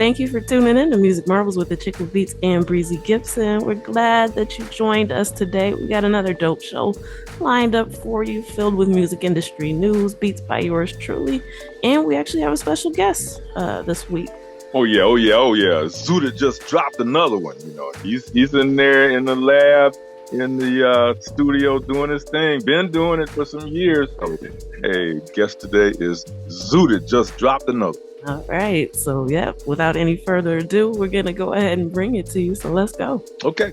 Thank you for tuning in to Music Marvels with Achickwitbeatz and Breezy Gipson. We're glad that you joined us today. We got another dope show lined up for you, filled with music industry news, beats by yours truly, and we actually have a special guest this week. Oh yeah. Zooted just dropped another one. You know, he's in there in the lab, in the studio doing his thing. Been doing it for some years. So, hey, guest today is Zooted just dropped another. All right. So, yeah, without any further ado, we're going to go ahead and bring it to you. So let's go. Okay.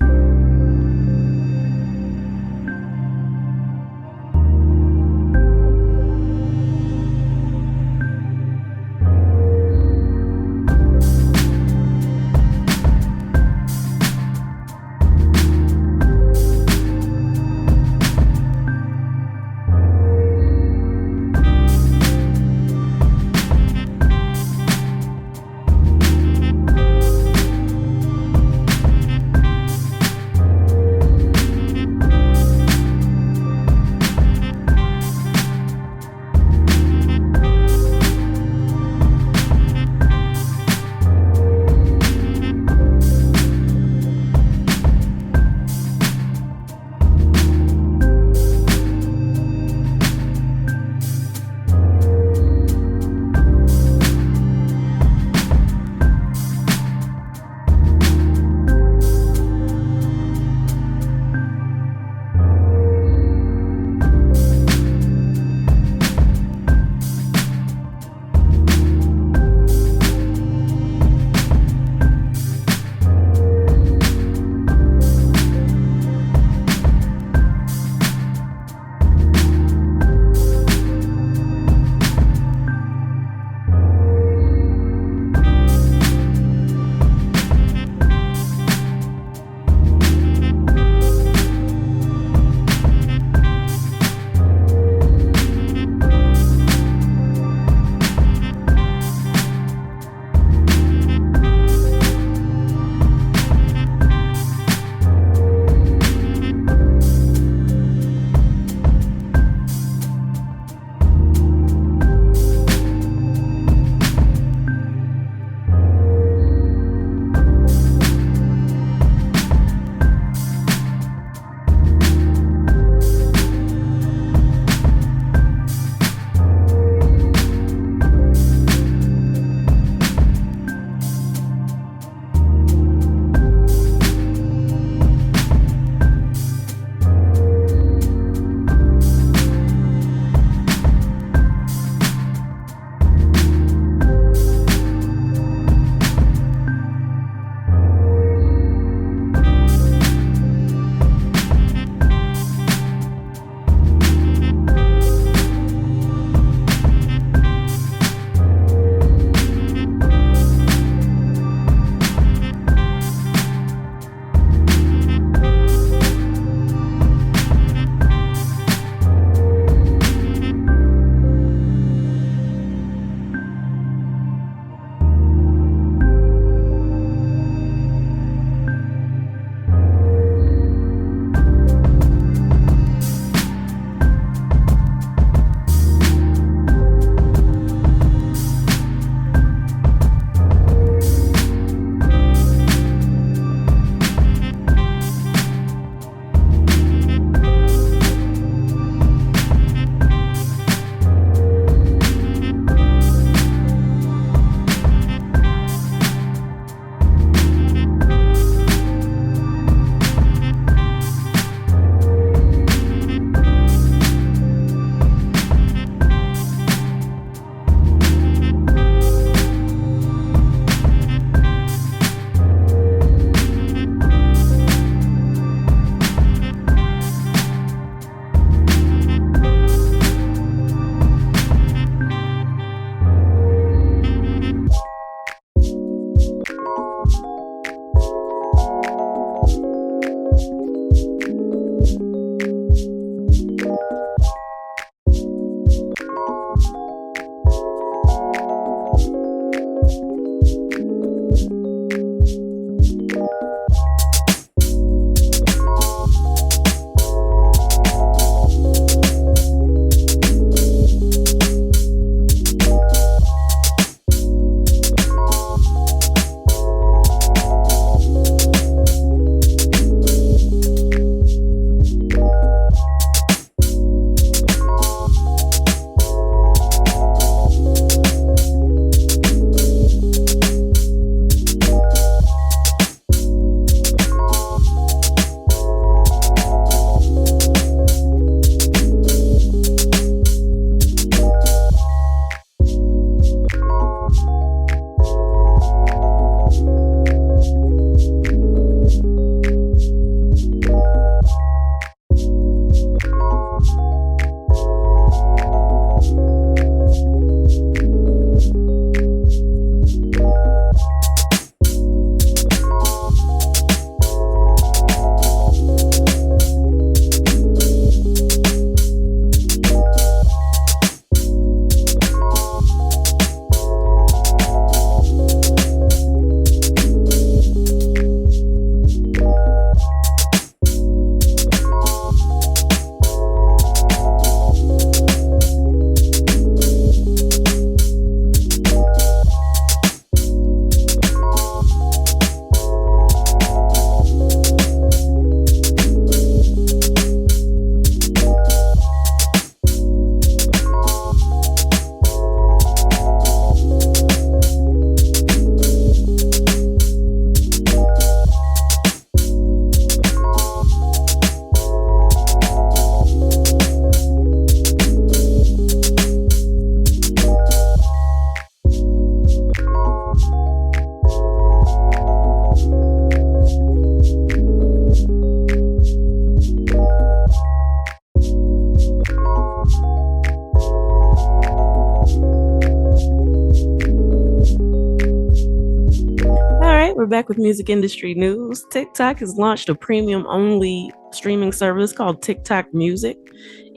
right, we're back with music industry news. TikTok has launched a premium-only streaming service called TikTok Music,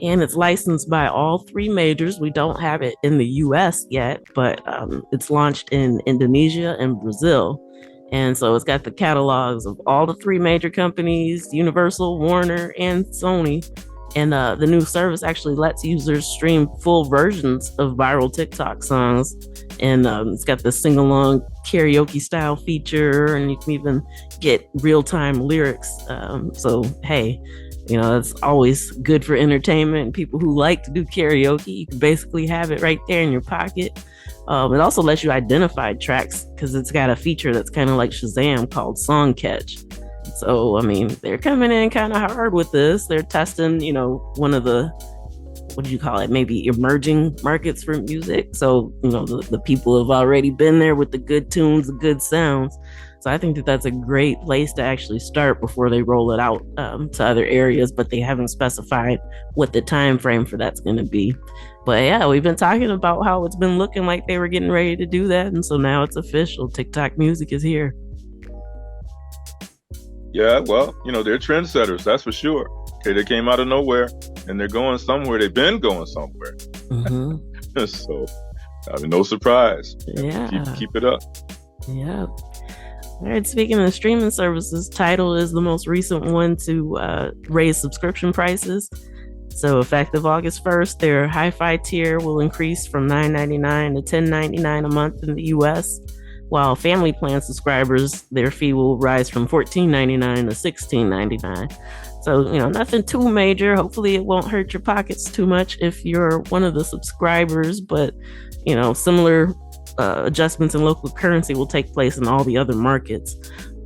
and it's licensed by all three majors. We don't have it in the US yet, but it's launched in Indonesia and Brazil. And so it's got the catalogs of all the three major companies, Universal, Warner, and Sony. And the new service actually lets users stream full versions of viral TikTok songs. And it's got the sing along karaoke style feature, and you can even get real time lyrics. So, hey, that's always good for entertainment. People who like to do karaoke, you can basically have it right there in your pocket. It also lets you identify tracks because it's got a feature that's kind of like Shazam called Song Catch. So, I mean, they're coming in kind of hard with this. They're testing, one of the, what do you call it? Maybe emerging markets for music. So, the people have already been there with the good tunes, the good sounds. So I think that that's a great place to actually start before they roll it out to other areas, but they haven't specified what the time frame for that's going to be. But yeah, we've been talking about how it's been looking like they were getting ready to do that. And so now it's official. TikTok Music is here. Yeah, well, they're trendsetters, that's for sure. Okay, they came out of nowhere and they're going somewhere. They've been going somewhere. Mm-hmm. So, no surprise. Yeah. Keep it up. Yeah. All right, speaking of streaming services, Tidal is the most recent one to raise subscription prices. So effective August 1st, their hi-fi tier will increase from $9.99 to $10.99 a month in the US, while family plan subscribers, their fee will rise from $14.99 to $16.99. So, nothing too major. Hopefully it won't hurt your pockets too much if you're one of the subscribers, but, similar adjustments in local currency will take place in all the other markets.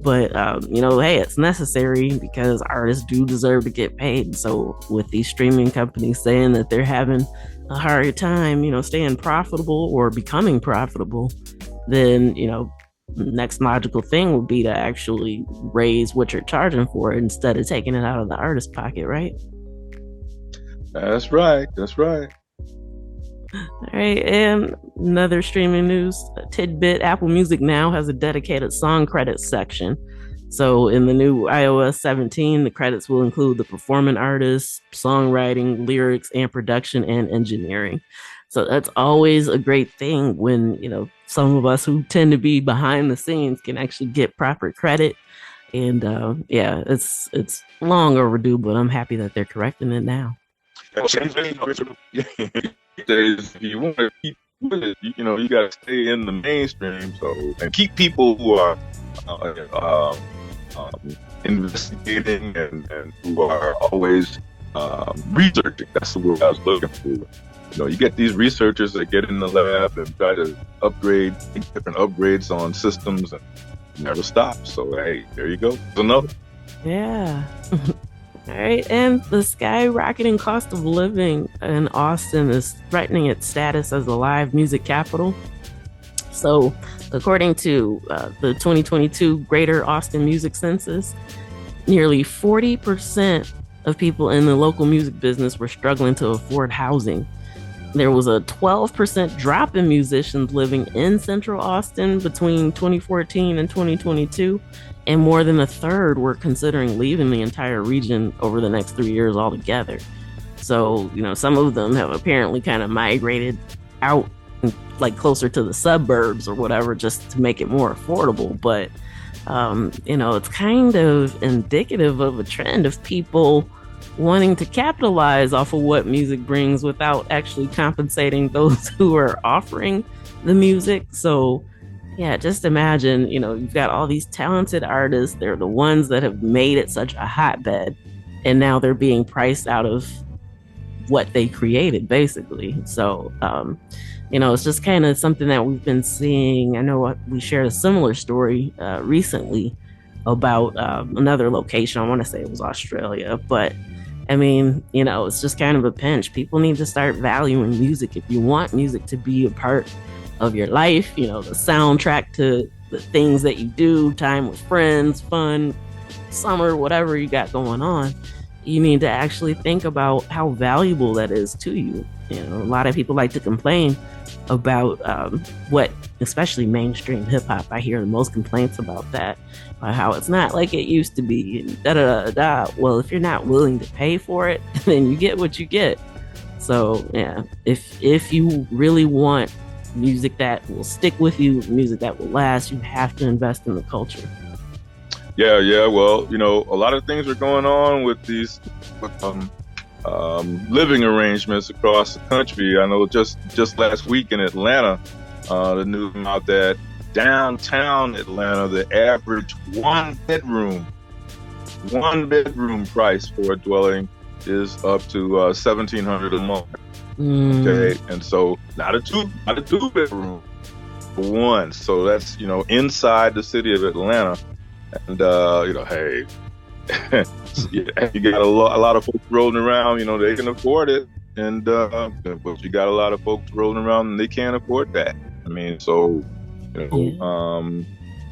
But, hey, it's necessary because artists do deserve to get paid. So with these streaming companies saying that they're having a harder time, staying profitable or becoming profitable, then, next logical thing would be to actually raise what you're charging for it instead of taking it out of the artist's pocket, right? That's right. All right, and another streaming news tidbit, Apple Music now has a dedicated song credits section. So in the new iOS 17, the credits will include the performing artists, songwriting, lyrics, and production and engineering. So that's always a great thing when, some of us who tend to be behind the scenes can actually get proper credit. And yeah, it's long overdue, but I'm happy that they're correcting it now. If you want to keep with it, you got to stay in the mainstream. So, and keep people who are investigating and who are always researching. That's the word I was looking for. You get these researchers that get in the lab and try to make different upgrades on systems and never stop. So, hey, there you go. There's another. Yeah. All right, and the skyrocketing cost of living in Austin is threatening its status as a live music capital. So, according to the 2022 Greater Austin Music Census, nearly 40% of people in the local music business were struggling to afford housing. There was a 12% drop in musicians living in Central Austin between 2014 and 2022. And more than a third were considering leaving the entire region over the next 3 years altogether. So, some of them have apparently kind of migrated out, like closer to the suburbs or whatever, just to make it more affordable. But, it's kind of indicative of a trend of people wanting to capitalize off of what music brings without actually compensating those who are offering the music. So, yeah, just imagine, you've got all these talented artists. They're the ones that have made it such a hotbed, and now they're being priced out of what they created, basically. So, it's just kind of something that we've been seeing. I know we shared a similar story recently about another location. I want to say it was Australia, but I mean, it's just kind of a pinch. People need to start valuing music. If you want music to be a part of your life, the soundtrack to the things that you do, time with friends, fun, summer, whatever you got going on, you need to actually think about how valuable that is to you. You know, a lot of people like to complain about what, especially mainstream hip hop. I hear the most complaints about that, how it's not like it used to be. Da, da, da, da. Well, if you're not willing to pay for it, then you get what you get. So yeah, if you really want music that will stick with you, music that will last, you have to invest in the culture. Yeah. Well, you know, a lot of things are going on with these living arrangements across the country. I know just last week in Atlanta, the news came out that downtown Atlanta, the average one bedroom price for a dwelling is up to $1,700 a month. Okay, and so not a two bedroom, but one. So that's, you know, inside the city of Atlanta, and you know, hey. You got a lot of folks rolling around, you know, they can afford it, and but you got a lot of folks rolling around and they can't afford that. I mean, so, you know,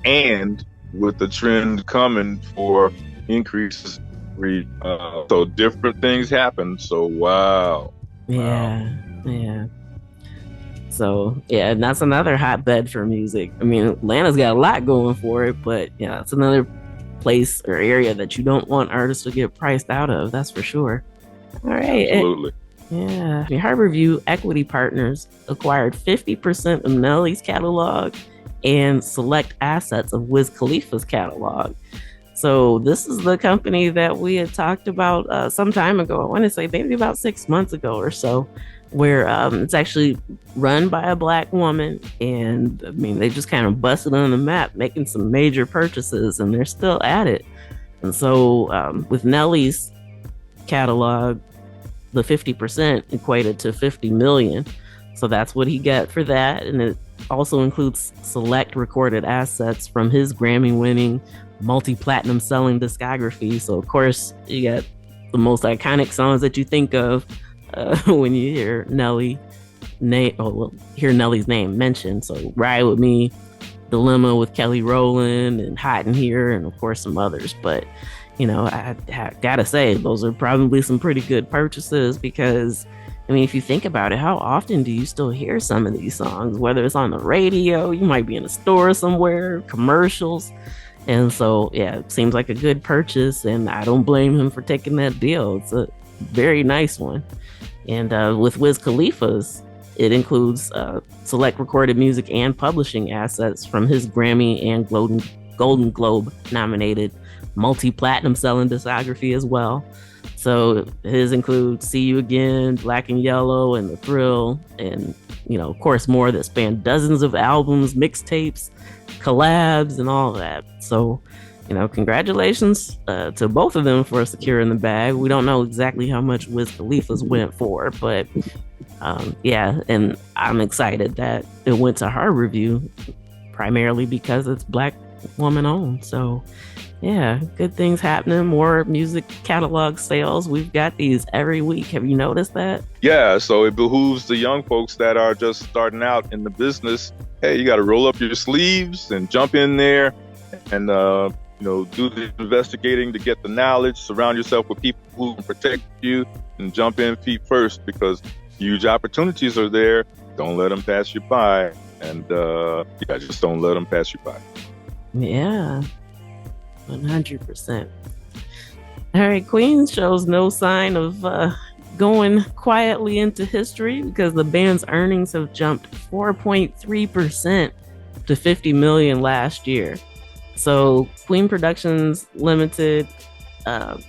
and with the trend coming for increases, so different things happen. So wow. Yeah. So yeah, and that's another hotbed for music. I mean, Atlanta's got a lot going for it, but yeah, it's another place or area that you don't want artists to get priced out of. That's for sure. All right. Absolutely. Yeah. Harborview Equity Partners acquired 50% of Nelly's catalog and select assets of Wiz Khalifa's catalog. So this is the company that we had talked about some time ago. I want to say maybe about 6 months ago or so, where it's actually run by a Black woman. And I mean, they just kind of busted on the map, making some major purchases, and they're still at it. And so with Nelly's catalog, the 50% equated to 50 million. So that's what he got for that. And it also includes select recorded assets from his Grammy-winning multi-platinum selling discography. So of course, you got the most iconic songs that you think of when you hear Nelly's name mentioned. So Ride With Me, Dilemma with Kelly Rowland, and Hot in Here, and of course some others. But you know, I gotta say, those are probably some pretty good purchases, because I mean, if you think about it, how often do you still hear some of these songs? Whether it's on the radio, you might be in a store somewhere, commercials. And so yeah, it seems like a good purchase, and I don't blame him for taking that deal. It's a very nice one. And with Wiz Khalifa's, it includes select recorded music and publishing assets from his Grammy and Golden Globe nominated multi-platinum selling discography as well. So his include See You Again, Black and Yellow, and The Thrill, and you know, of course, more that span dozens of albums, mixtapes, collabs, and all of that. So, you know, congratulations to both of them for securing the bag. We don't know exactly how much Wiz Khalifa's went for, but yeah, and I'm excited that it went to Harborview primarily because it's Black woman owned. So yeah, good things happening. More music catalog sales. We've got these every week. Have you noticed that? Yeah, so it behooves the young folks that are just starting out in the business. Hey, you got to roll up your sleeves and jump in there and you know, do the investigating to get the knowledge. Surround yourself with people who can protect you, and jump in feet first, because huge opportunities are there. Don't let them pass you by, and yeah, just don't let them pass you by. Yeah. 100%. All right, Queen shows no sign of going quietly into history, because the band's earnings have jumped 4.3% to 50 million last year. So Queen Productions Limited,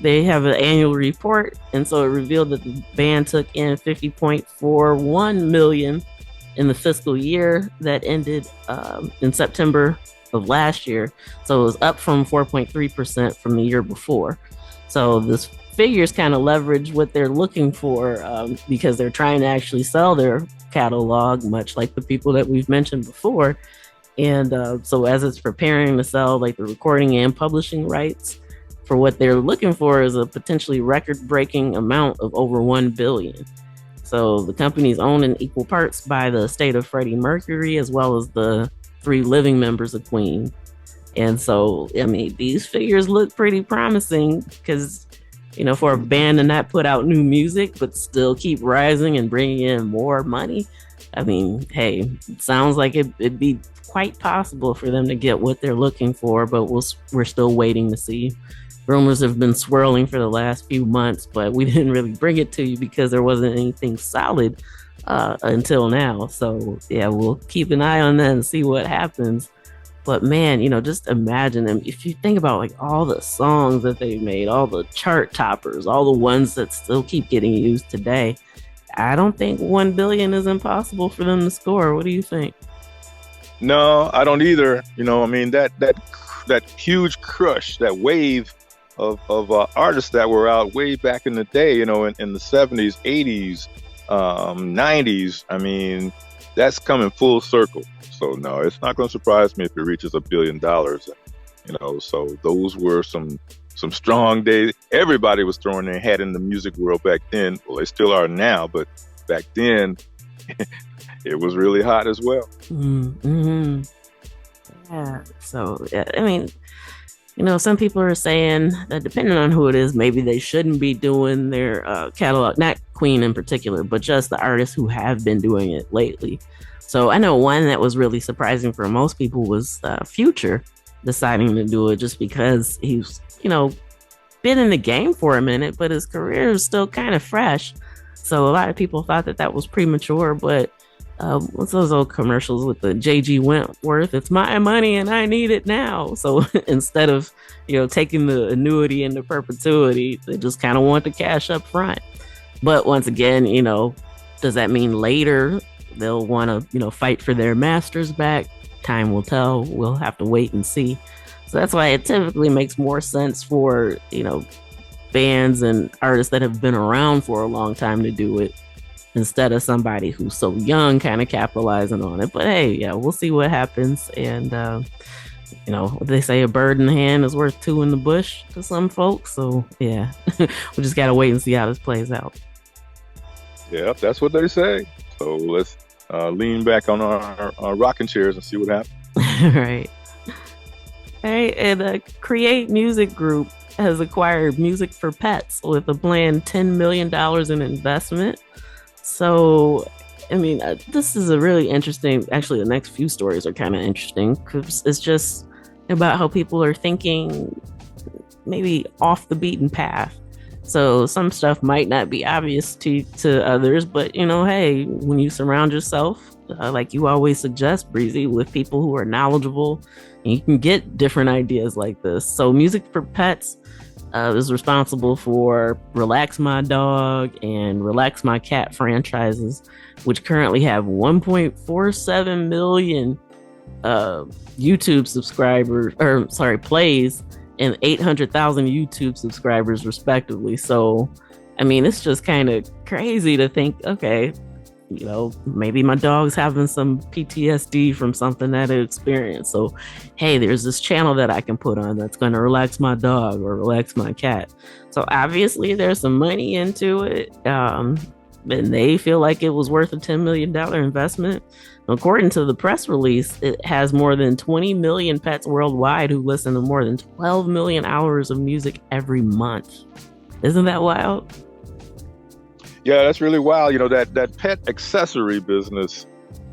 they have an annual report, and so it revealed that the band took in 50.41 million in the fiscal year that ended in September of last year. So it was up from 4.3% from the year before. So this figures kind of leverage what they're looking for, because they're trying to actually sell their catalog, much like the people that we've mentioned before. And so as it's preparing to sell like the recording and publishing rights, for what they're looking for is a potentially record-breaking amount of over 1 billion. So the company's owned in equal parts by the estate of Freddie Mercury, as well as the 3 living members of Queen. And so, I mean, these figures look pretty promising, because for a band to not put out new music but still keep rising and bringing in more money. I mean, hey, it sounds like it'd be quite possible for them to get what they're looking for, but we're still waiting to see. Rumors have been swirling for the last few months, but we didn't really bring it to you because there wasn't anything solid until now. So yeah, we'll keep an eye on that and see what happens. But man, just imagine them. If you think about like all the songs that they made, all the chart toppers, all the ones that still keep getting used today, I don't think 1 billion is impossible for them to score. What do you think? No, I don't either. I mean, that huge crush, that wave of artists that were out way back in the day, in the 70s, 80s, 90s. I mean, that's coming full circle. So no, it's not going to surprise me if it reaches $1 billion. So those were some strong days. Everybody was throwing their hat in the music world back then. Well, they still are now, but back then it was really hot as well. Mm-hmm. Yeah. So yeah, I mean, some people are saying that depending on who it is, maybe they shouldn't be doing their catalog, not Queen in particular, but just the artists who have been doing it lately. So I know one that was really surprising for most people was Future deciding to do it just because he's, been in the game for a minute, but his career is still kind of fresh. So a lot of people thought that was premature, but what's those old commercials with the JG Wentworth? It's my money and I need it now. So instead of, taking the annuity into perpetuity, they just kind of want the cash up front. But once again, does that mean later they'll want to, fight for their masters back? Time will tell. We'll have to wait and see. So that's why it typically makes more sense for, bands and artists that have been around for a long time to do it instead of somebody who's so young kind of capitalizing on it. But hey, yeah, we'll see what happens. And, they say a bird in the hand is worth two in the bush to some folks. So yeah, we just got to wait and see how this plays out. Yeah, that's what they say. So let's lean back on our rocking chairs and see what happens. Right. All right. And the Create Music Group has acquired Music for Pets with a planned $10 million in investment. So, I mean, this is a really interesting, actually, the next few stories are kind of interesting because it's just about how people are thinking maybe off the beaten path. So some stuff might not be obvious to others, but hey, when you surround yourself, like you always suggest, Breezy, with people who are knowledgeable, and you can get different ideas like this. So Music for Pets is responsible for Relax My Dog and Relax My Cat franchises, which currently have 1.47 million YouTube subscribers, plays, and 800,000 YouTube subscribers respectively. So, I mean, it's just kind of crazy to think, okay, maybe my dog's having some PTSD from something that it experienced. So, hey, there's this channel that I can put on that's going to relax my dog or relax my cat. So obviously there's some money into it. And they feel like it was worth a $10 million investment. According to the press release, it has more than 20 million pets worldwide who listen to more than 12 million hours of music every month. Isn't that wild? Yeah, that's really wild. That pet accessory business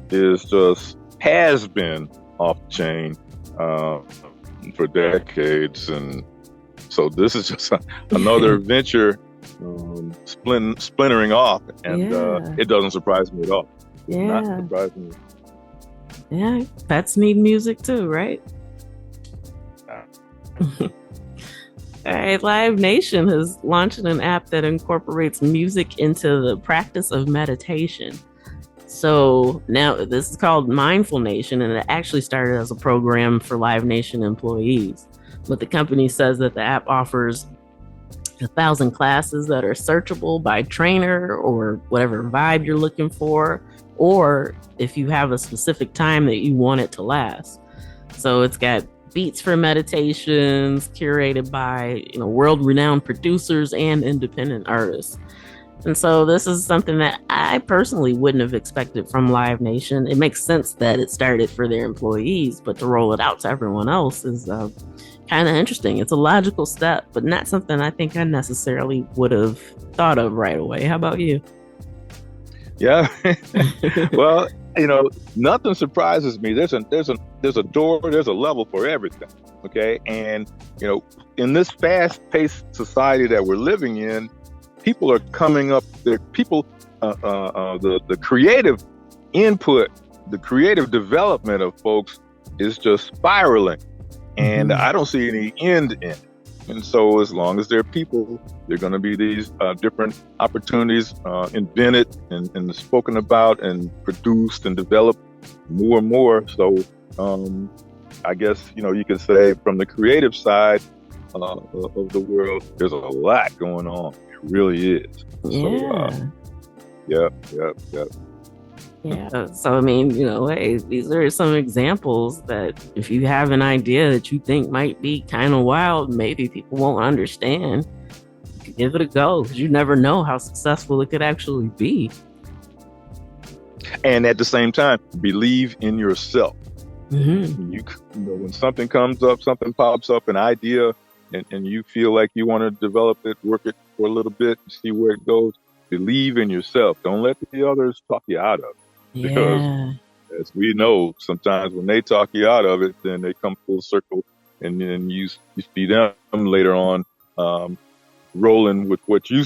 has been off the chain for decades. And so this is just another venture splintering off. And it doesn't surprise me at all. Yeah. Not surprise me. Yeah, pets need music too, right? All right, Live Nation has launched an app that incorporates music into the practice of meditation. So now this is called Mindful Nation, and it actually started as a program for Live Nation employees. But the company says that the app offers 1,000 classes that are searchable by trainer or whatever vibe you're looking for, or if you have a specific time that you want it to last. So it's got beats for meditations curated by world-renowned producers and independent artists. And so this is something that I personally wouldn't have expected from Live Nation. It makes sense that it started for their employees, but to roll it out to everyone else is kind of interesting. It's a logical step, but not something I think I necessarily would have thought of right away. How about you? Yeah. Well, nothing surprises me. There's a door, there's a level for everything. Okay. And, in this fast-paced society that we're living in, people are coming up there, the creative input, the creative development of folks is just spiraling. And I don't see any end in it. And so as long as there are people, there are going to be these different opportunities invented and spoken about and produced and developed more and more. So I guess, you could say from the creative side of the world, there's a lot going on. It really is. Yeah. So, yeah. Yeah. So, I mean, hey, these are some examples that if you have an idea that you think might be kind of wild, maybe people won't understand. Give it a go because you never know how successful it could actually be. And at the same time, believe in yourself. When something comes up, something pops up, an idea, and you feel like you want to develop it, work it for a little bit, see where it goes. Believe in yourself. Don't let the others talk you out of it. Because, as we know, sometimes when they talk you out of it, then they come full circle, and then you see them later on rolling with what you.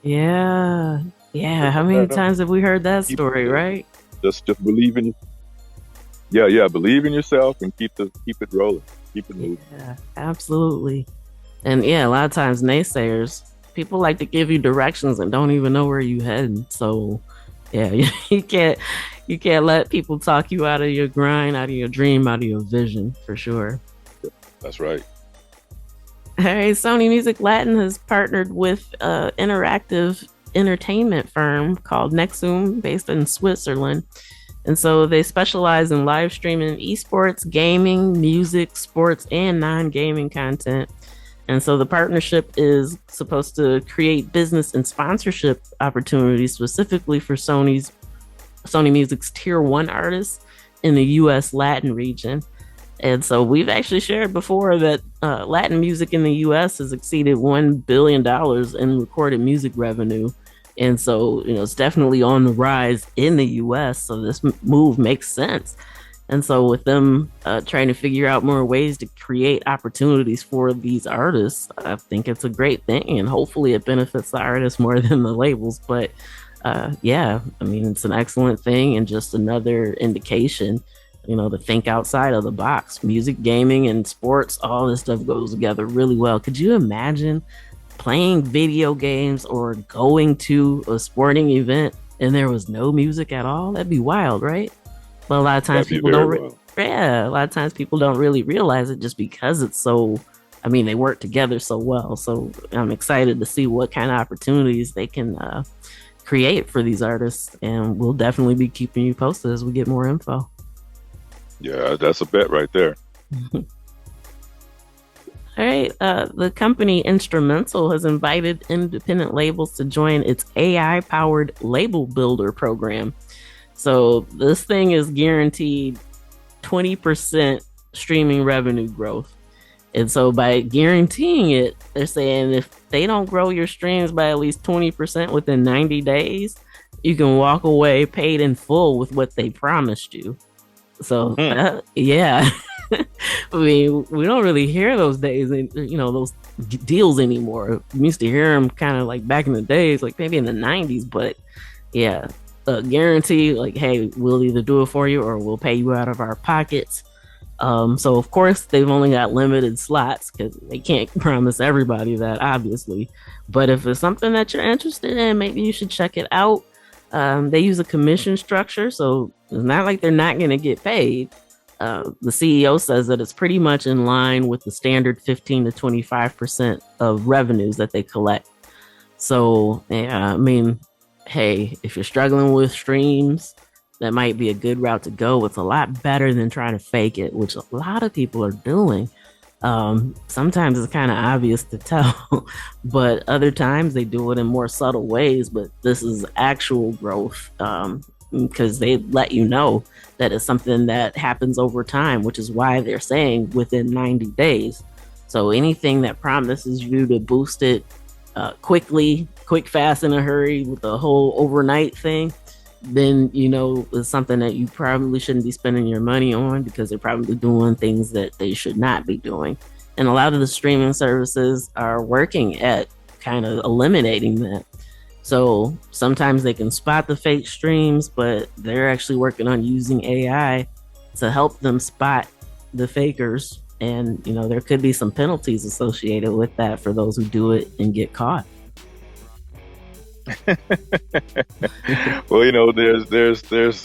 Yeah. How many times have we heard that story, right? Just believe in. Yeah. Believe in yourself and keep it rolling, keep it moving. Yeah, absolutely. And a lot of times naysayers, people like to give you directions and don't even know where you heading. So. Yeah, you can't let people talk you out of your grind, out of your dream, out of your vision, for sure. That's right. All right, Sony Music Latin has partnered with an interactive entertainment firm called Nexum, based in Switzerland. And so they specialize in live streaming esports, gaming, music, sports, and non-gaming content. And so the partnership is supposed to create business and sponsorship opportunities specifically for Sony Music's tier 1 artists in the US Latin region. And so we've actually shared before that Latin music in the US has exceeded $1 billion in recorded music revenue. And so, it's definitely on the rise in the US. So this move makes sense. And so with them trying to figure out more ways to create opportunities for these artists, I think it's a great thing. And hopefully it benefits the artists more than the labels. But it's an excellent thing and just another indication, to think outside of the box. Music, gaming, and sports, all this stuff goes together really well. Could you imagine playing video games or going to a sporting event and there was no music at all? That'd be wild, right? But a lot of times people don't. A lot of times people don't really realize it just because it's so. They work together so well. So I'm excited to see what kind of opportunities they can create for these artists, and we'll definitely be keeping you posted as we get more info. Yeah, that's a bet right there. All right. The company Instrumental has invited independent labels to join its AI-powered label builder program. So this thing is guaranteed 20% streaming revenue growth. And so by guaranteeing it, they're saying if they don't grow your streams by at least 20% within 90 days, you can walk away paid in full with what they promised you. So, yeah. We don't really hear those days, those deals anymore. We used to hear them kind of like back in the days, like maybe in the 90s, but yeah. Guarantee, like, hey, we'll either do it for you or we'll pay you out of our pockets. So of course they've only got limited slots because they can't promise everybody that, obviously. But if it's something that you're interested in, maybe you should check it out. They use a commission structure, so it's not like they're not going to get paid. The CEO says that it's pretty much in line with the standard 15 to 25% of revenues that they collect. So, yeah, hey, if you're struggling with streams, that might be a good route to go. It's a lot better than trying to fake it, which a lot of people are doing. Sometimes it's kind of obvious to tell, but other times they do it in more subtle ways. But this is actual growth, because they let you know that it's something that happens over time, which is why they're saying within 90 days. So anything that promises you to boost it quickly, quick, fast, in a hurry with the whole overnight thing, then it's something that you probably shouldn't be spending your money on because they're probably doing things that they should not be doing. And a lot of the streaming services are working at kind of eliminating that. So sometimes they can spot the fake streams, but they're actually working on using AI to help them spot the fakers. And, there could be some penalties associated with that for those who do it and get caught. Well, there's the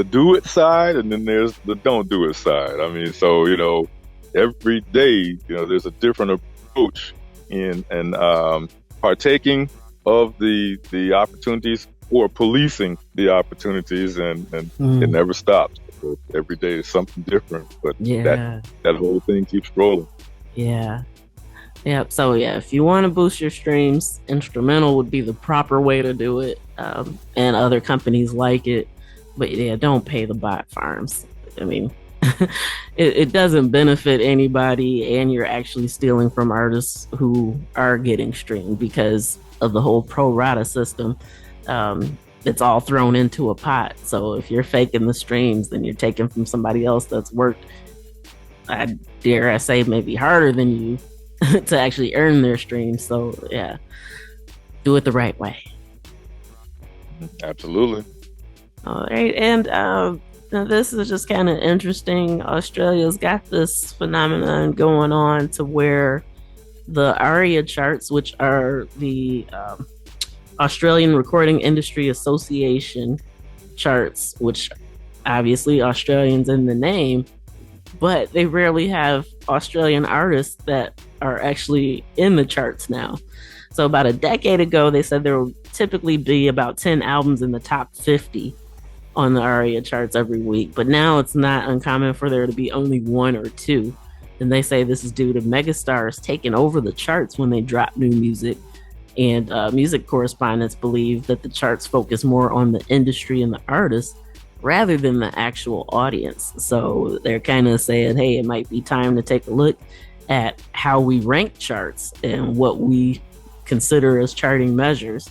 do it side, and then there's the don't do it side. I mean, so every day, there's a different approach in and partaking of the opportunities or policing the opportunities, and it never stops. So every day is something different, but Yeah. that whole thing keeps rolling. Yeah. Yep. So yeah, if you want to boost your streams, instrumental would be the proper way to do it, and other companies like it. But yeah, don't pay the bot farms. I mean, it doesn't benefit anybody, and you're actually stealing from artists who are getting streamed because of the whole pro rata system. It's all thrown into a pot. So if you're faking the streams, then you're taking from somebody else that's worked, I dare I say, maybe harder than you to actually earn their streams. So yeah, do it the right way. Absolutely. All right, and now this is just kind of interesting. Australia's got this phenomenon going on to where the ARIA charts, which are the Australian Recording Industry Association charts, which obviously Australians in the name, but they rarely have Australian artists that are actually in the charts now. So about a decade ago, they said there would typically be about 10 albums in the top 50 on the ARIA charts every week, but now it's not uncommon for there to be only one or two. And they say this is due to megastars taking over the charts when they drop new music. And music correspondents believe that the charts focus more on the industry and the artist rather than the actual audience. So they're kind of saying, hey, it might be time to take a look at how we rank charts and what we consider as charting measures,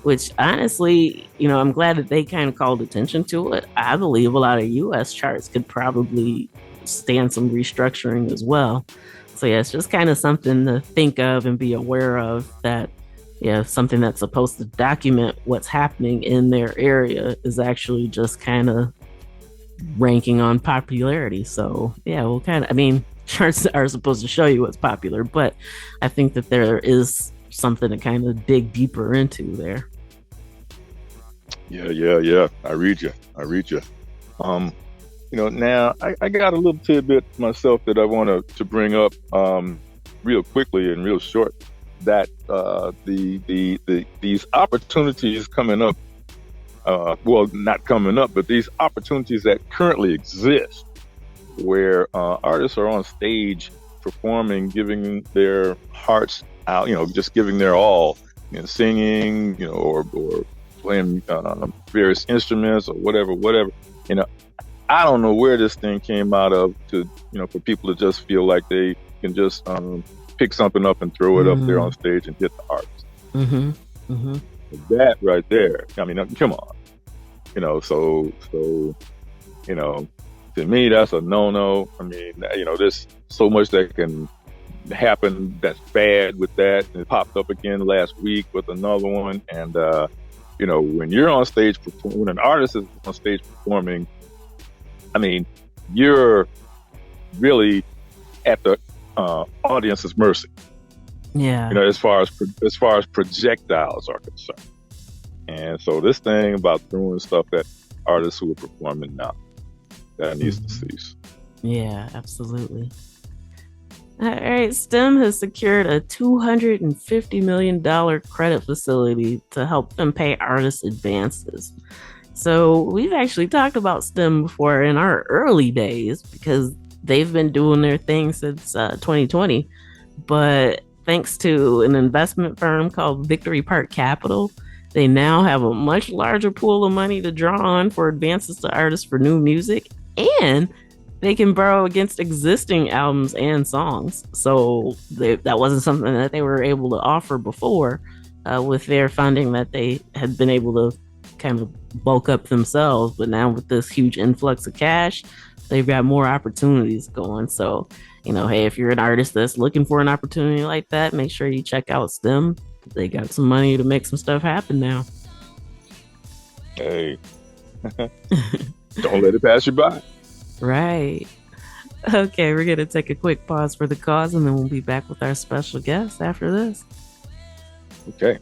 which honestly, I'm glad that they kind of called attention to it. I believe a lot of US charts could probably stand some restructuring as well. So yeah, it's just kind of something to think of and be aware of, that something that's supposed to document what's happening in their area is actually just kind of ranking on popularity. So yeah, charts are supposed to show you what's popular, but I think that there is something to kind of dig deeper into there. Yeah. I read you. Now I got a little tidbit myself that I want to bring up real quickly and real short. That these opportunities coming up, well, not coming up, but these opportunities that currently exist, where artists are on stage performing, giving their hearts out, just giving their all, singing, or playing various instruments or whatever. I don't know where this thing came out of to, for people to just feel like they can just pick something up and throw it up there on stage and hit the artist. That right there, I mean, come on, so to me, that's a no. I mean, there's so much that can happen that's bad with that. It popped up again last week with another one. And, when you're on stage, when an artist is on stage performing, I mean, you're really at the audience's mercy. Yeah. As far as projectiles are concerned. And so this thing about throwing stuff at artists who are performing now, that needs to cease. Yeah, absolutely. All right, STEM has secured a $250 million credit facility to help them pay artists advances. So we've actually talked about STEM before in our early days because they've been doing their thing since 2020. But thanks to an investment firm called Victory Park Capital, they now have a much larger pool of money to draw on for advances to artists for new music, and they can borrow against existing albums and songs. So that wasn't something that they were able to offer before with their funding that they had been able to kind of bulk up themselves. But now with this huge influx of cash, they've got more opportunities going. So, hey, if you're an artist that's looking for an opportunity like that, make sure you check out STEM. They got some money to make some stuff happen now. Hey, don't let it pass you by. Right. Okay, we're going to take a quick pause for the cause, and then we'll be back with our special guest after this. Okay.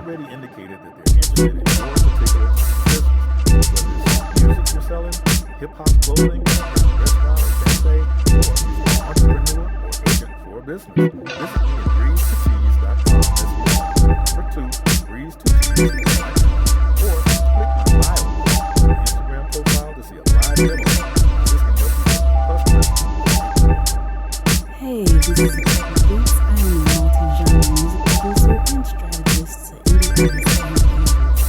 already indicated that they're interested in your particular business. Whether it's music you're selling, hip-hop clothing, restaurant or cafe, or entrepreneur or agent for a business. Visit me at breeze2tees.com. Number 2, breeze2tees.com. Or click my bio on my Instagram profile to see a live demo. This can help you get customers. Hey, this is Achickwitbeatz. I am a multi-genre music producer and strategist to indie artists and creators.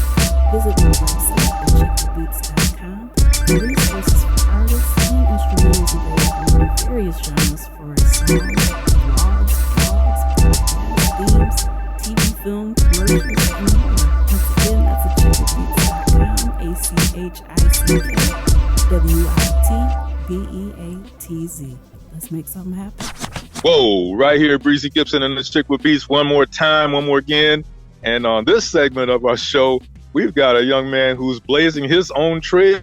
Visit my website, Achickwitbeatz.com, for resources for artists and instrumentals available in various genres for songs, vlogs, podcasts, themes, TV, film, commercials, and more. Once again, that's Achickwitbeatz.com, Achickwitbeatz. Let's make something happen. Whoa, right here, Breezy Gipson and Achickwitbeatz one more time, one more again. And on this segment of our show, we've got a young man who's blazing his own trail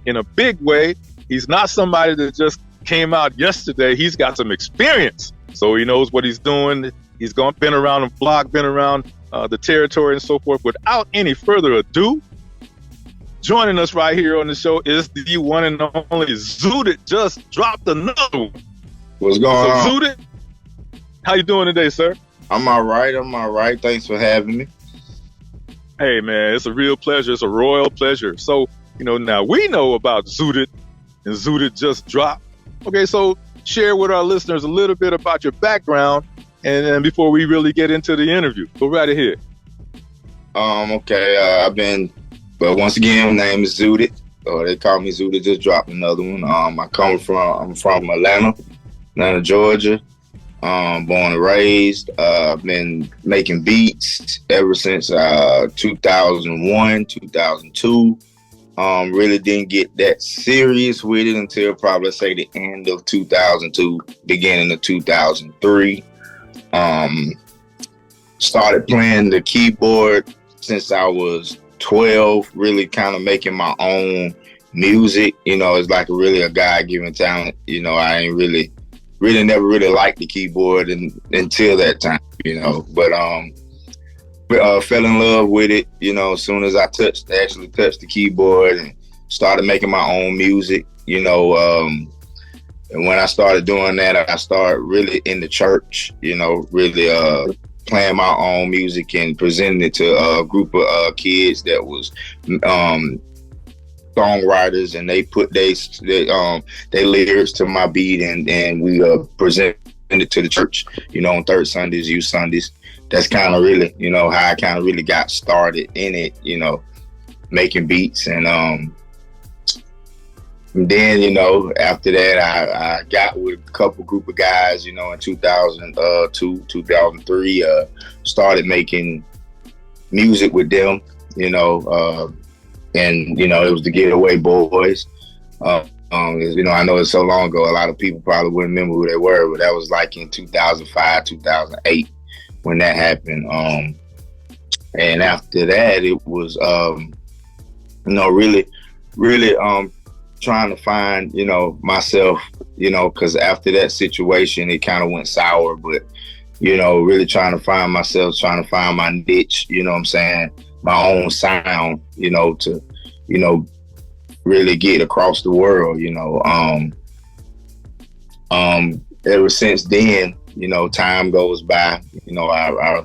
in a big way. He's not somebody that just came out yesterday. He's got some experience, so he knows what he's doing. He's been around the block, been around the territory and so forth. Without any further ado, joining us right here on the show is the one and only Zooted. Just dropped another one. What's going on? Zooted, how you doing today, sir? I'm all right. Thanks for having me. Hey, man, it's a real pleasure. It's a royal pleasure. So, now we know about Zooted, and Zooted just dropped. Okay, so share with our listeners a little bit about your background, and then before we really get into the interview, go right ahead. Okay, once again, my name is Zooted. They call me Zooted. Just dropped another one. I'm from Atlanta, Georgia. Born and raised. I've been making beats ever since 2001, 2002. Really didn't get that serious with it until probably say the end of 2002, beginning of 2003. Started playing the keyboard since I was 12, really kind of making my own music. It's like really a God-given talent. I ain't really never really liked the keyboard until that time, but fell in love with it, as soon as I actually touched the keyboard and started making my own music, and when I started doing that, I started really in the church, really playing my own music and presenting it to a group of kids that was songwriters, and they put their lyrics to my beat, and we presented it to the church, on third Sundays, youth Sundays. That's kind of really, how I kind of really got started in it, making beats. And then, after that, I got with a couple group of guys, in 2002, 2003, started making music with them, and it was the Getaway Boys. I know it's so long ago, a lot of people probably wouldn't remember who they were, but that was like in 2005, 2008 when that happened. And after that, it was really trying to find myself, because after that situation, it kind of went sour. But really trying to find myself, trying to find my niche. What I'm saying, my own sound. To really get across the world. Ever since then, time goes by. I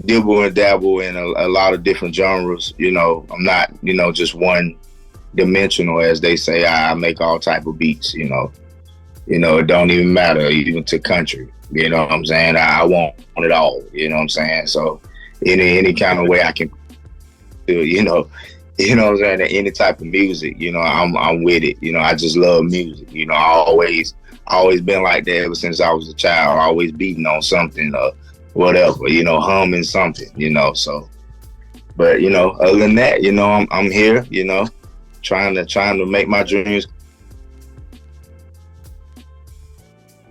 dibble and dabble in a lot of different genres. I'm not just one dimensional, as they say. I make all type of beats. It don't even matter, even to country. What I'm saying? I want it all. What I'm saying? So any kind of way I can do it, what I'm saying, any type of music, I'm with it. I just love music. I always been like that ever since I was a child. Always beating on something or whatever, humming something, so. But other than that, I'm here, trying to make my dreams.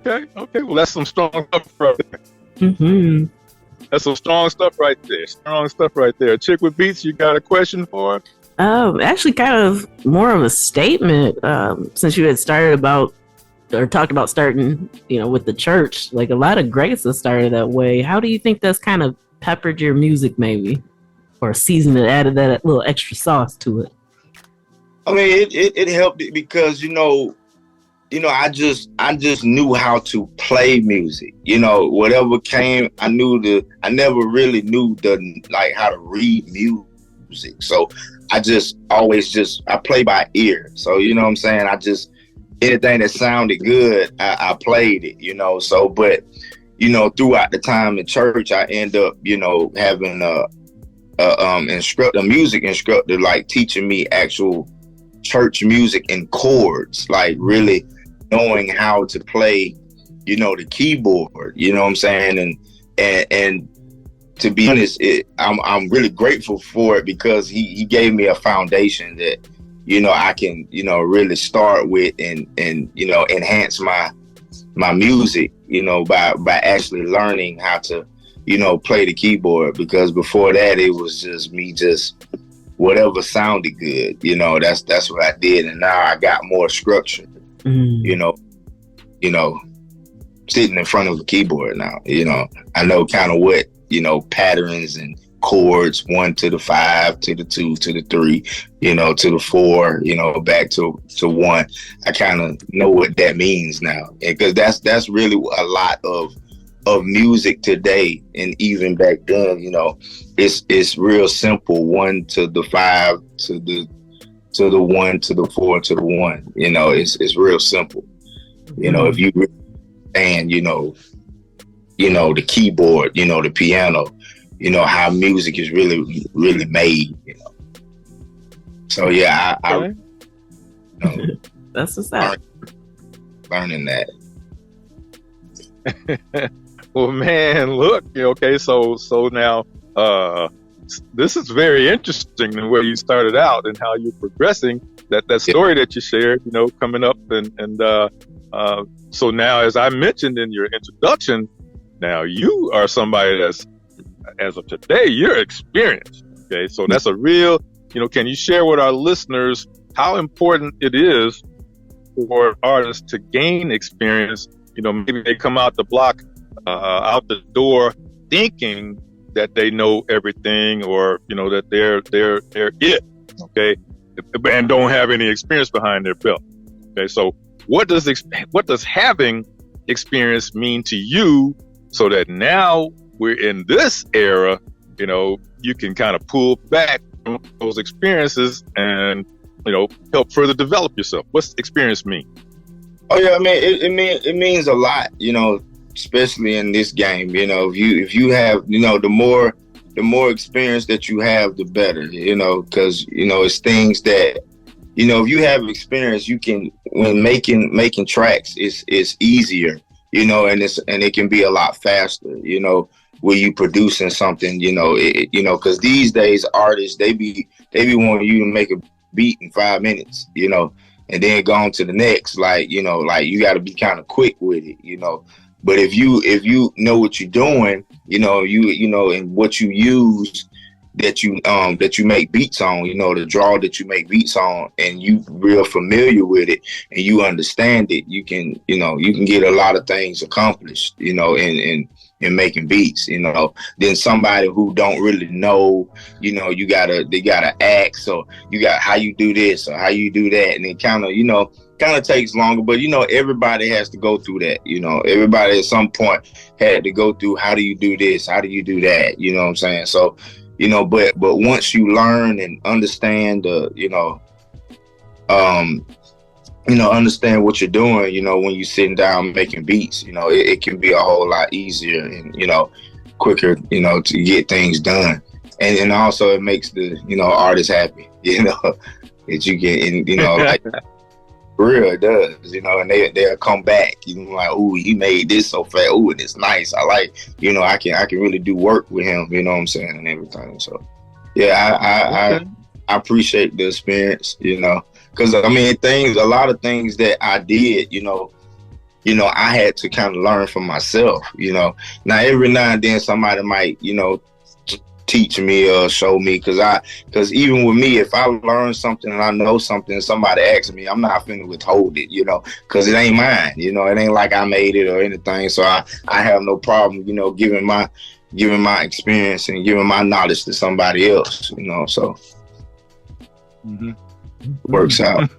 Okay. Well, that's some strong stuff right there. Mm-hmm. That's some strong stuff right there. Achickwitbeatz, you got a question for her? Actually, kind of more of a statement. Since you had talked about starting, with the church, like a lot of greats have started that way. How do you think that's kind of peppered your music maybe, or seasoned it, added that little extra sauce to it? I mean, it helped it because I just knew how to play music. Whatever came, I never really knew how to read music. So I just always I play by ear. So you know what I'm saying? Anything that sounded good, I played it, so but throughout the time in church, I end up, having a music instructor like teaching me actual church music and chords, like really knowing how to play, the keyboard, you know what I'm saying? And to be honest, I'm really grateful for it because he gave me a foundation that, I can, really start with and enhance my music, by actually learning how to, play the keyboard, because before that it was just me whatever sounded good, that's what I did. And now I got more structure, sitting in front of the keyboard now, I know kind of what, patterns and chords, 1 to the 5 to the 2 to the 3, to the 4, back to 1. I kind of know what that means now, because that's really a lot of music today, and even back then, it's real simple. 1 to the 5 to the 1 to the 4 to the 1. It's real simple. If you understand, the keyboard, the piano, how music is really, really made. So yeah, I that's what's up. Learning that. Well, man, look, okay, so now this is very interesting the way you started out and how you're progressing. That story that you shared, coming up and so now, as I mentioned in your introduction, now you are somebody that's, as of today, you're experienced. Okay, so that's a real, can you share with our listeners how important it is for artists to gain experience? Maybe they come out the block, out the door, thinking that they know everything, or that they're it, okay, and don't have any experience behind their belt. Okay, so what does having experience mean to you, so that now we're in this era, you can kind of pull back from those experiences and help further develop yourself? What's experience mean? Oh yeah, I mean it means a lot, especially in this game. If you have, the more experience that you have, the better. Because it's things that, if you have experience, you can, when making tracks, it's easier, and it can be a lot faster, where you producing something, because these days artists, they be wanting you to make a beat in 5 minutes, and then go on to the next, like you got to be kind of quick with it, But if you know what you're doing, and what you use, that you make beats on, the draw that you make beats on, and you real familiar with it and you understand it, you can get a lot of things accomplished, in making beats, Then somebody who don't really know, they gotta ask, or you got how you do this or how you do that, and it kind of takes longer, but everybody has to go through that. Everybody at some point had to go through, how do you do this, how do you do that, you know what I'm saying? So but once you learn and understand understand what you're doing, when you're sitting down making beats, it can be a whole lot easier and quicker, to get things done. And also it makes the artist happy, that you get, like for real, it does, and they'll come back, like, ooh, he made this so fast, ooh, and it's nice, I like, I can really do work with him, you know what I'm saying, and everything. So yeah, I appreciate the experience, because I mean, a lot of things that I did, I had to kind of learn from myself, Now every now and then somebody might, teach me or show me, because even with me, if I learn something and I know something and somebody asks me, I'm not finna withhold it, because it ain't mine, it ain't like I made it or anything. So I have no problem, giving my giving my experience and giving my knowledge to somebody else, so it works out.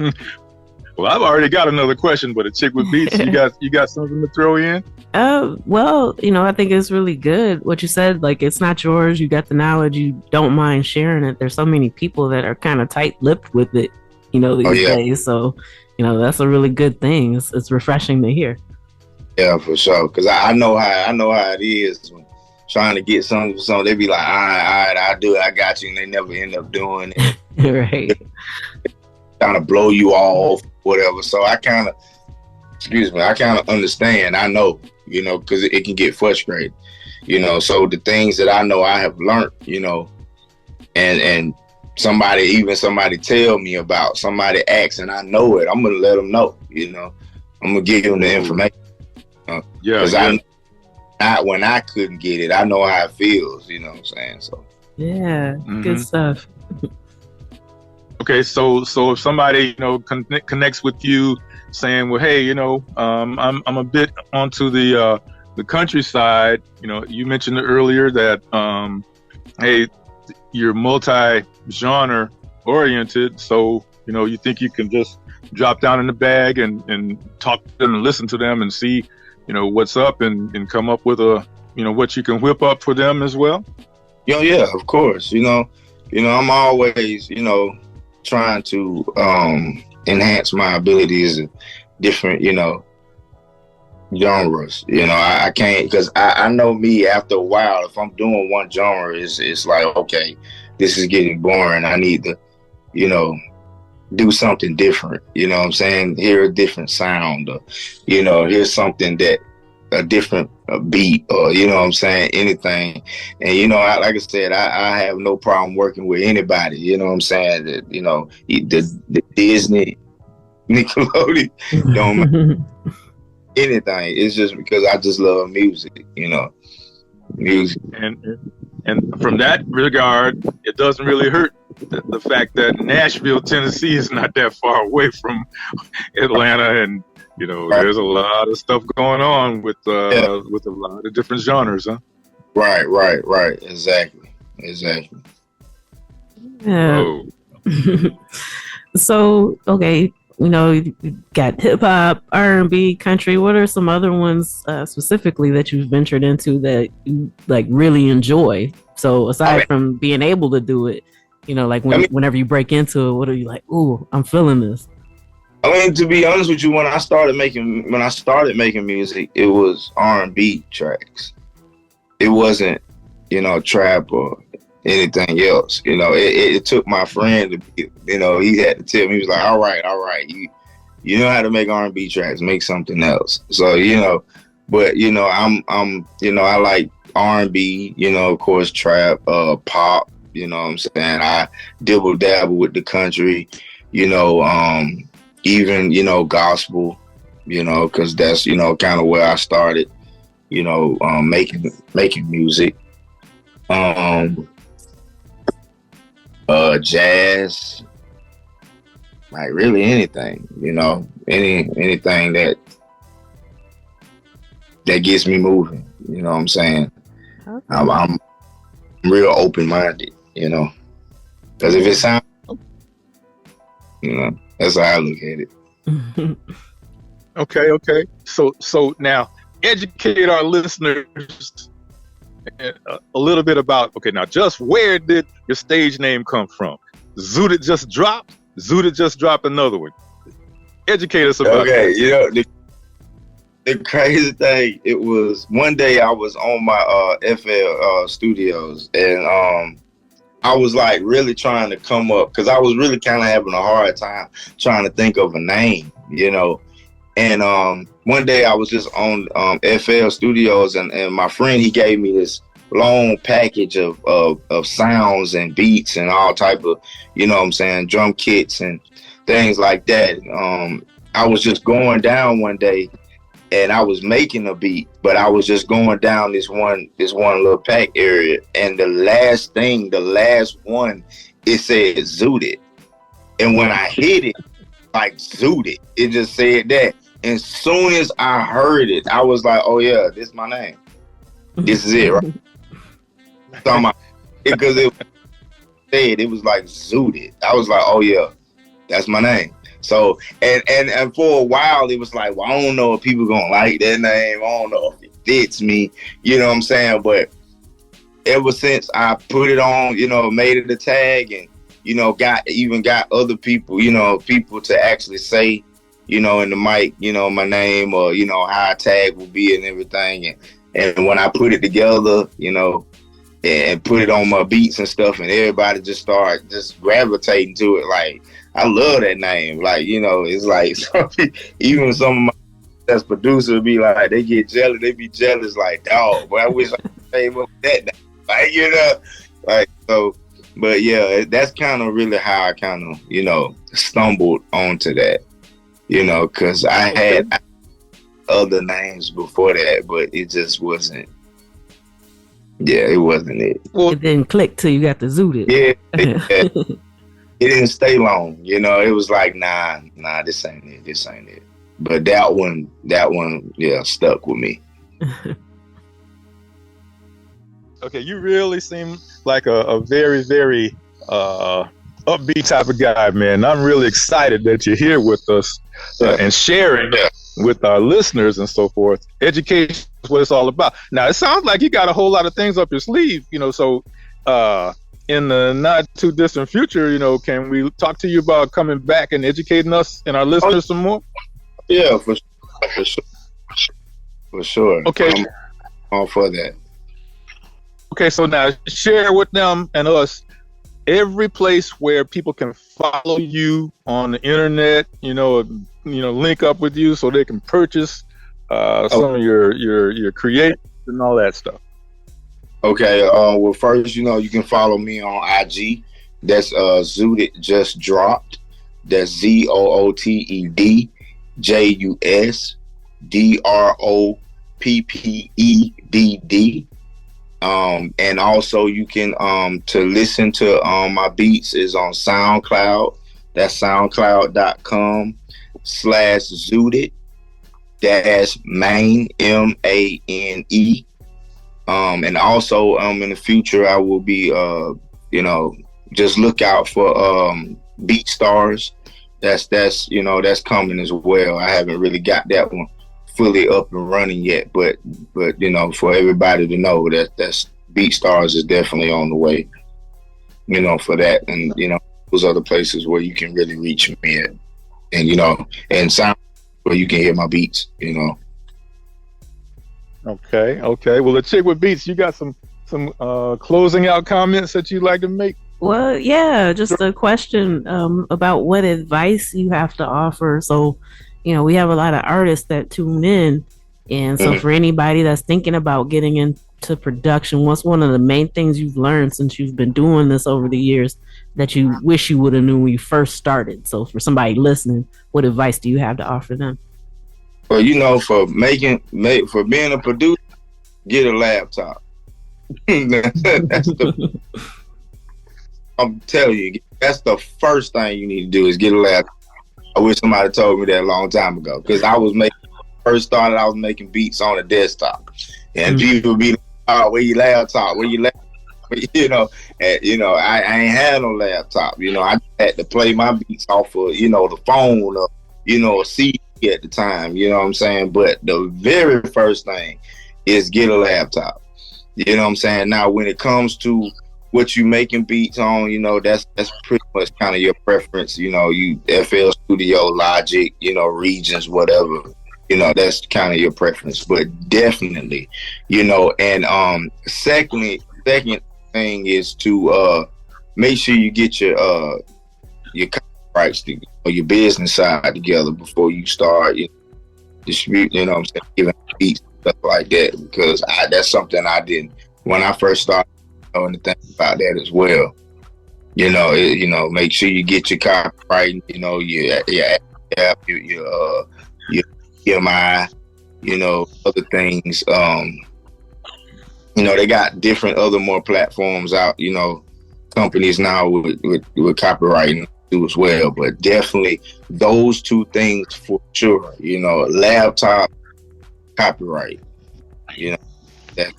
Well, I've already got another question, but Achickwitbeatz, you got something to throw in? Well, I think it's really good what you said. Like, it's not yours. You got the knowledge. You don't mind sharing it. There's so many people that are kind of tight-lipped with it, these days. So, that's a really good thing. It's refreshing to hear. Yeah, for sure. Because I know how it is when trying to get something. So they be like, all right, I'll do it. I got you. And they never end up doing it. Right. Kind of blow you off, whatever. So I kind of understand. I know, because it can get frustrating, So the things that I know I have learned, and somebody tell me about, somebody asks and I know it, I'm gonna let them know, I'm gonna give them the information. Because when I couldn't get it, I know how it feels. You know what I'm saying? So good stuff. Okay, so if somebody connects with you, saying, well, hey, I'm a bit onto the countryside. You mentioned earlier that hey, you're multi-genre oriented, so you think you can just drop down in the bag and talk to them and listen to them and see what's up and come up with what you can whip up for them as well? Yeah, of course. I'm always trying to enhance my abilities in different genres. I can't, because I know me, after a while, if I'm doing one genre, it's like, okay, this is getting boring. I need to do something different. You know what I'm saying? Hear a different sound, or hear something that a different beat, or what I'm saying, anything. And like I said, I have no problem working with anybody. You know what I'm saying? That the Disney, Nickelodeon, don't matter. Anything. It's just because I just love music. Music. And from that regard, it doesn't really hurt the fact that Nashville, Tennessee is not that far away from Atlanta, and there's a lot of stuff going on with a lot of different genres, huh? Right. Exactly. Yeah. Oh. So, okay, you got hip hop, R&B, country. What are some other ones specifically that you've ventured into that you really enjoy? So aside from being able to do it, whenever you break into it, what are you like? Ooh, I'm feeling this. To be honest with you, when I started making music, it was R&B tracks. It wasn't, trap or anything else. It took my friend to be, he had to tell me, he was like, all right, you know how to make R&B tracks, make something else. So, but I'm I like R&B, of course, trap, pop, what I'm saying? I dibble dabble with the country, even, gospel, because that's, kind of where I started, making music. Jazz, like really anything, anything that gets me moving, what I'm saying? Okay. I'm real open-minded, because if it sounds, that's how I look at it. Okay. So now educate our listeners a little bit about, now just where did your stage name come from? Zooted Just Dropped? Zooted Just Dropped another one. Educate us about that. The crazy thing, it was one day I was on my FL studios, and I was like really trying to come up, because I was really kind of having a hard time trying to think of a name, And one day I was just on FL Studios, and my friend, he gave me this long package of sounds and beats and all type of, drum kits and things like that. I was just going down one day, and I was making a beat, but I was just going down this one little pack area, and the last one, it said Zooted. And when I hit it, like Zooted, it just said that. And soon as I heard it, I was like, oh yeah, this is my name. This is it, right? talking about because it was like Zooted. I was like, oh yeah, that's my name. So and for a while it was like, well, I don't know if people gonna like that name. I don't know if it fits me. You know what I'm saying? But ever since I put it on, made it a tag, and got other people, people to actually say, in the mic, my name, or how a tag will be and everything. And when I put it together, and put it on my beats and stuff, and everybody just start just gravitating to it. Like, I love that name. Like, it's like even some of my that's producers be like, they get jealous. They be jealous, like, dog, but I wish I came up with that name. Like, like, so, but yeah, that's kind of really how I kind of, stumbled onto that, because I had other names before that, but it just wasn't. Yeah, it wasn't it. Well, it didn't click till you got the Zooted. Yeah, it didn't stay long. It was like, nah, this ain't it. But that one, yeah, stuck with me. Okay, you really seem like a very, very upbeat type of guy, man. I'm really excited that you're here with us and sharing with our listeners and so forth. Education is what it's all about. Now, it sounds like you got a whole lot of things up your sleeve, so in the not too distant future, can we talk to you about coming back and educating us and our listeners some more? Yeah, for sure. Okay. I'm all for that. Okay, so now share with them and us every place where people can follow you on the internet, link up with you so they can purchase some of your creations and all that stuff. Okay, well, first, you can follow me on IG. That's ZootedJusDroppedd. That's ZootedJusDroppedd. And also you can to listen to my beats is on SoundCloud. That's soundcloud.com/Zooted -Mane MANE. And also in the future I will be just look out for BeatStars. That's coming as well. I haven't really got that one fully up and running yet, but for everybody to know that's BeatStars is definitely on the way, for that, and those other places where you can really reach me at, and and sound where you can hear my beats. Okay. Well, the Chick with Beats, you got some closing out comments that you'd like to make? Well, yeah, just a question about what advice you have to offer. So, we have a lot of artists that tune in. And so for anybody that's thinking about getting into production, what's one of the main things you've learned since you've been doing this over the years that you wish you would have known when you first started? So for somebody listening, what advice do you have to offer them? Well, for being a producer, get a laptop. I'm telling you, that's the first thing you need to do is get a laptop. I wish somebody told me that a long time ago, because I was making beats on a desktop, and people would be like, "Oh, where your laptop? Where your laptop?" I ain't had no laptop. I had to play my beats off of the phone or a CD at the time. You know what I'm saying? But the very first thing is get a laptop. You know what I'm saying? Now, when it comes to what you making beats on, that's pretty much kind of your preference. You FL Studio, Logic, Regions, whatever. That's kind of your preference. But definitely, and second thing is to make sure you get your copyrights, your business side together before you start distributing. I'm saying, giving beats, stuff like that, because that's something I didn't when I first started. And to think about that as well. Make sure you get your copyright. Your EMI. Other things. They got different other more platforms out. Companies now with copywriting too as well. But definitely those two things for sure. Laptop, copyright. That's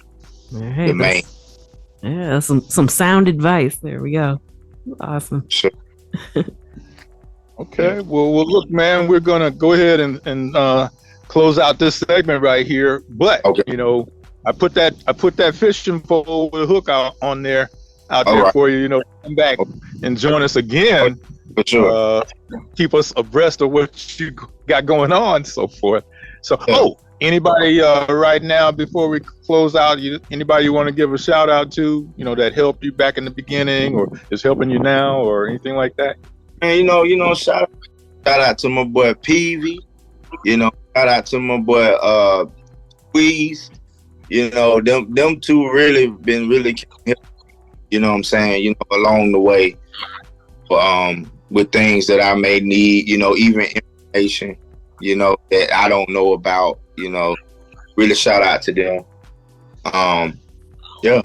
the main. Yeah, some sound advice. There we go. Awesome. Sure. Okay. Well, look, man, we're gonna go ahead and close out this segment right here. But Okay. I put that fishing pole with a hook out there right. for you. Come back and join us again. For sure. Keep us abreast of what you got going on, so forth. So, anybody right now before we close out, anybody you want to give a shout out to, that helped you back in the beginning or is helping you now or anything like that? And shout out to my boy Peavy. Shout out to my boy Squeeze. Them two really been really, what I'm saying, along the way. With things that I may need, even information, that I don't know about, really shout out to them. Yeah.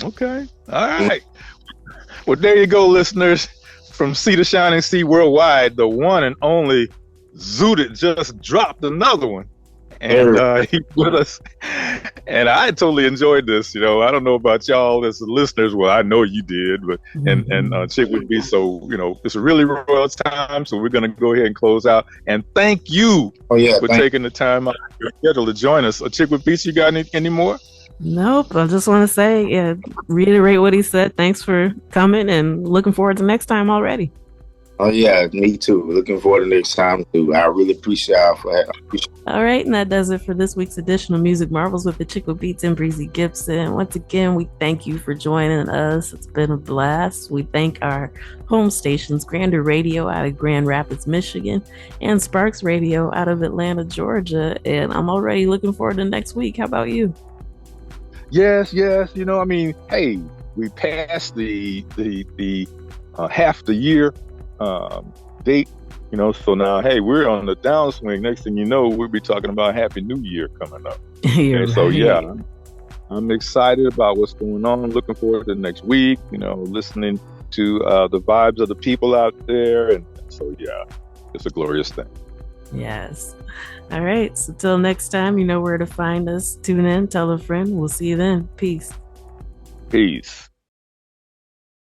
Okay. All right. Well, there you go, listeners. From Sea to Shining Sea Worldwide, the one and only Zooted just dropped another one. And he's with us. And I totally enjoyed this. I don't know about y'all as the listeners. Well, I know you did, but and Achickwitbeatz. So, it's a really royal time. So we're going to go ahead and close out. And thank you for taking the time out of your schedule to join us. Achickwitbeatz, you got any more? Nope. I just want to say, reiterate what he said. Thanks for coming and looking forward to next time already. Oh, yeah, me too. Looking forward to next time, too. I really appreciate y'all for that. All right, and that does it for this week's edition of Music Marvels with Achickwitbeatz and Breezy Gipson. Once again, we thank you for joining us. It's been a blast. We thank our home stations, Grander Radio out of Grand Rapids, Michigan, and Sparks Radio out of Atlanta, Georgia. And I'm already looking forward to next week. How about you? Yes. Hey, we passed the half the year date, so now, hey, we're on the downswing. Next thing you know, we'll be talking about Happy New Year coming up. Okay, so yeah, I'm excited about what's going on. Looking forward to next week, listening to the vibes of the people out there. And so, yeah, it's a glorious thing. Yes. All right. So till next time, you know where to find us. Tune in, tell a friend. We'll see you then. Peace. Peace.